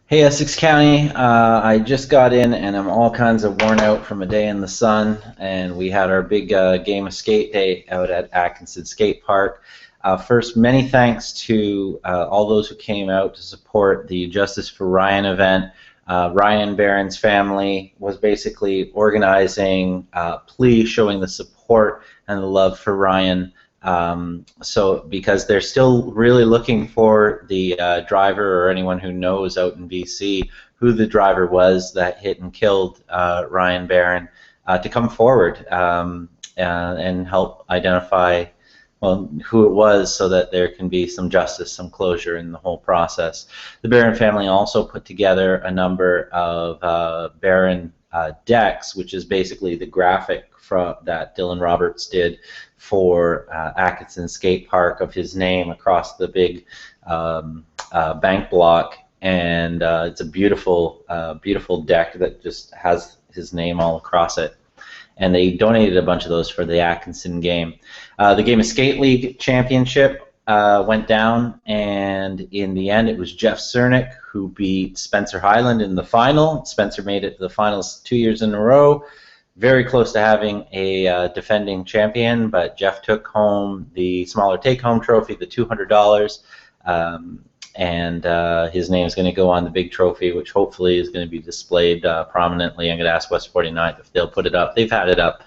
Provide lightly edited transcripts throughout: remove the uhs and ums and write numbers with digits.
Hey, Essex County. I just got in and I'm all kinds of worn out from a day in the sun. And we had our big game of skate day out at Atkinson Skate Park. First, many thanks to all those who came out to support the Justice for Ryan event. Ryan Barron's family was basically organizing a plea showing the support and the love for Ryan. So because they're still really looking for the driver or anyone who knows out in BC who the driver was that hit and killed Ryan Barron to come forward and help identify who it was so that there can be some justice, some closure in the whole process. The Barron family also put together a number of Barron decks, which is basically the graphic that Dylan Roberts did for Atkinson Skate Park of his name across the big bank block, and it's a beautiful, beautiful deck that just has his name all across it. And they donated a bunch of those for the Atkinson game. The Game of Skate League Championship went down, and in the end it was Jeff Srnec who beat Spencer Hyland in the final. Spencer made it to the finals 2 years in a row. Very close to having a defending champion, but Jeff took home the smaller take-home trophy, the $200, and his name is going to go on the big trophy, which hopefully is going to be displayed prominently. I'm going to ask West 49th if they'll put it up. They've had it up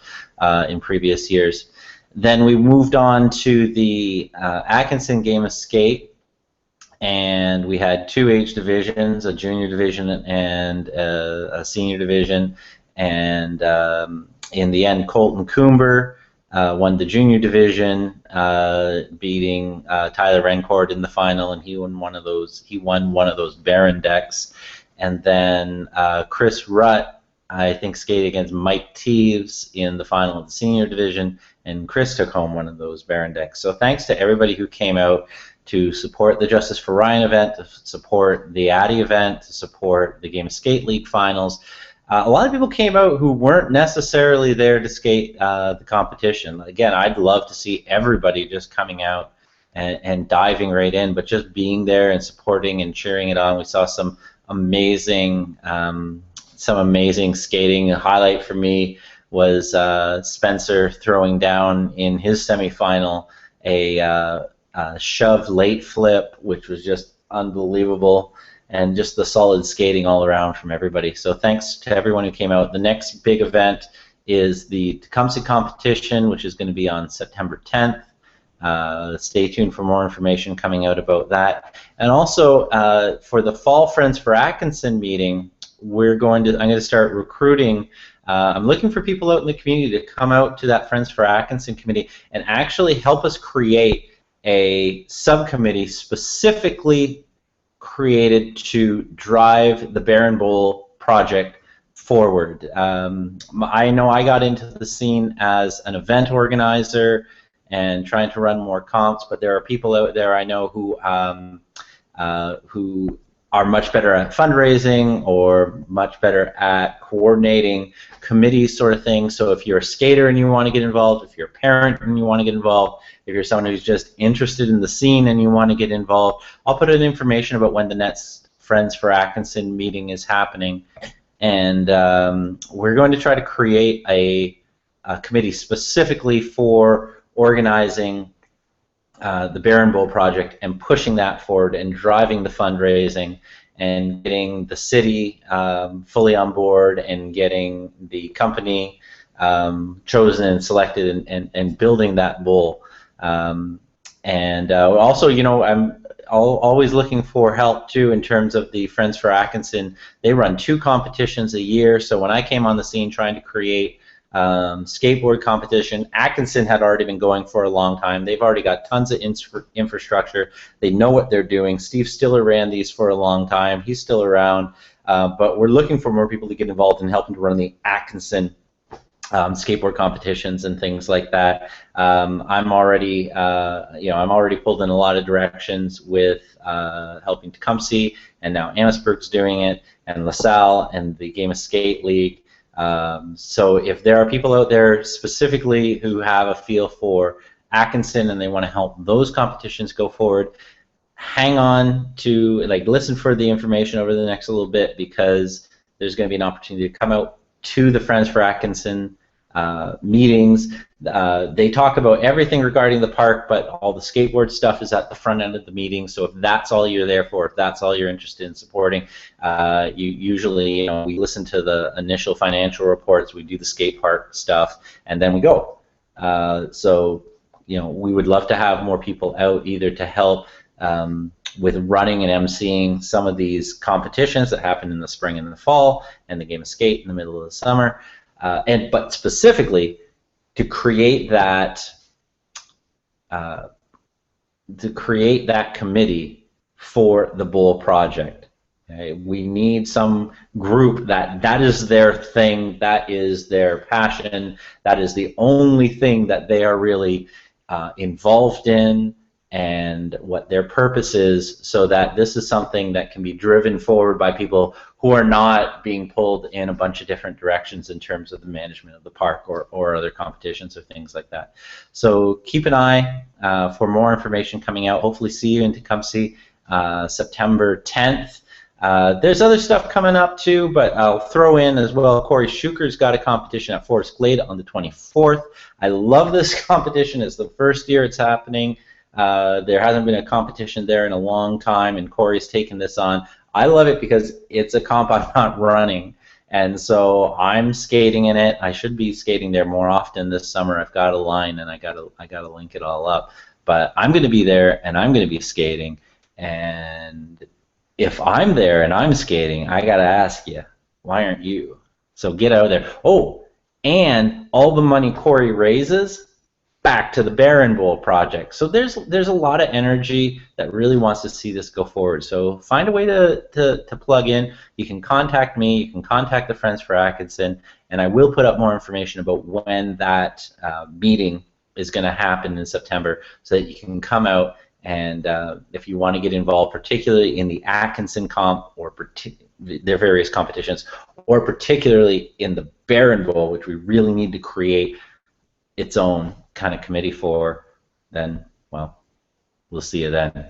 in previous years. Then we moved on to the Atkinson Game of Skate, and we had two age divisions, a junior division and a senior division. And in the end, Colton Coomber won the junior division, beating Tyler Rencord in the final, and he won one of those Barron decks. And then Chris Rutt, I think, skated against Mike Teves in the final of the senior division, and Chris took home one of those Barron decks. So thanks to everybody who came out to support the Justice for Ryan event, to support the Addy event, to support the Game of Skate League finals. A lot of people came out who weren't necessarily there to skate the competition. Again, I'd love to see everybody just coming out and diving right in, but just being there and supporting and cheering it on. We saw some amazing skating. A highlight for me was Spencer throwing down in his semifinal a shove late flip, which was just unbelievable. And just the solid skating all around from everybody. So thanks to everyone who came out. The next big event is the Tecumseh competition, which is going to be on September 10th. Stay tuned for more information coming out about that. And also for the Fall Friends for Atkinson meeting, I'm going to start recruiting. I'm looking for people out in the community to come out to that Friends for Atkinson committee and actually help us create a subcommittee specifically created to drive the Barron Bowl project forward. I know I got into the scene as an event organizer and trying to run more comps, but there are people out there I know who are much better at fundraising or much better at coordinating committees sort of thing. So if you're a skater and you want to get involved, if you're a parent and you want to get involved, if you're someone who's just interested in the scene and you want to get involved, I'll put in information about when the next Friends for Atkinson meeting is happening. And we're going to try to create a committee specifically for organizing the Barron Bowl project and pushing that forward and driving the fundraising and getting the city fully on board and getting the company chosen and selected and building that bowl. Also, you know, I'm always looking for help too in terms of the Friends for Atkinson. They run 2 competitions a year, so when I came on the scene trying to create skateboard competition, Atkinson had already been going for a long time. They've already got tons of infrastructure. They know what they're doing. Steve Stiller ran these for a long time. He's still around, but we're looking for more people to get involved in helping to run the Atkinson skateboard competitions and things like that. I'm already pulled in a lot of directions with helping Tecumseh, and now Amherstburg's doing it, and LaSalle, and the Game of Skate League. So if there are people out there specifically who have a feel for Atkinson and they want to help those competitions go forward, hang on to, like, listen for the information over the next little bit, because there's going to be an opportunity to come out to the Friends for Atkinson meetings. They talk about everything regarding the park, but all the skateboard stuff is at the front end of the meeting. So if that's all you're there for, if that's all you're interested in supporting, you usually, we listen to the initial financial reports, we do the skate park stuff, and then we go. So we would love to have more people out, either to help with running and emceeing some of these competitions that happen in the spring and the fall, and the game of skate in the middle of the summer, but specifically to create that committee for the Bowl project. Okay? We need some group that is their thing, that is their passion, that is the only thing that they are really involved in, and what their purpose is, so that this is something that can be driven forward by people who are not being pulled in a bunch of different directions in terms of the management of the park or other competitions or things like that. So keep an eye for more information coming out. Hopefully see you in Tecumseh September 10th. There's other stuff coming up too, but I'll throw in as well, Corey Schuker's got a competition at Forest Glade on the 24th. I love this competition. It's the first year it's happening. There hasn't been a competition there in a long time, and Corey's taken this on. I love it because it's a comp I'm not running, and so I'm skating in it. I should be skating there more often this summer. I've got a line, and I gotta link it all up. But I'm going to be there, and I'm going to be skating. And if I'm there and I'm skating, I gotta ask you, why aren't you? So get out there. Oh, and all the money Corey raises, back to the Barron Bowl project. So there's a lot of energy that really wants to see this go forward. So find a way to plug in. You can contact me, you can contact the Friends for Atkinson, and I will put up more information about when that meeting is going to happen in September, so that you can come out, and if you want to get involved, particularly in the Atkinson comp or their various competitions, or particularly in the Barron Bowl, which we really need to create its own kind of committee for, then, well, we'll see you then.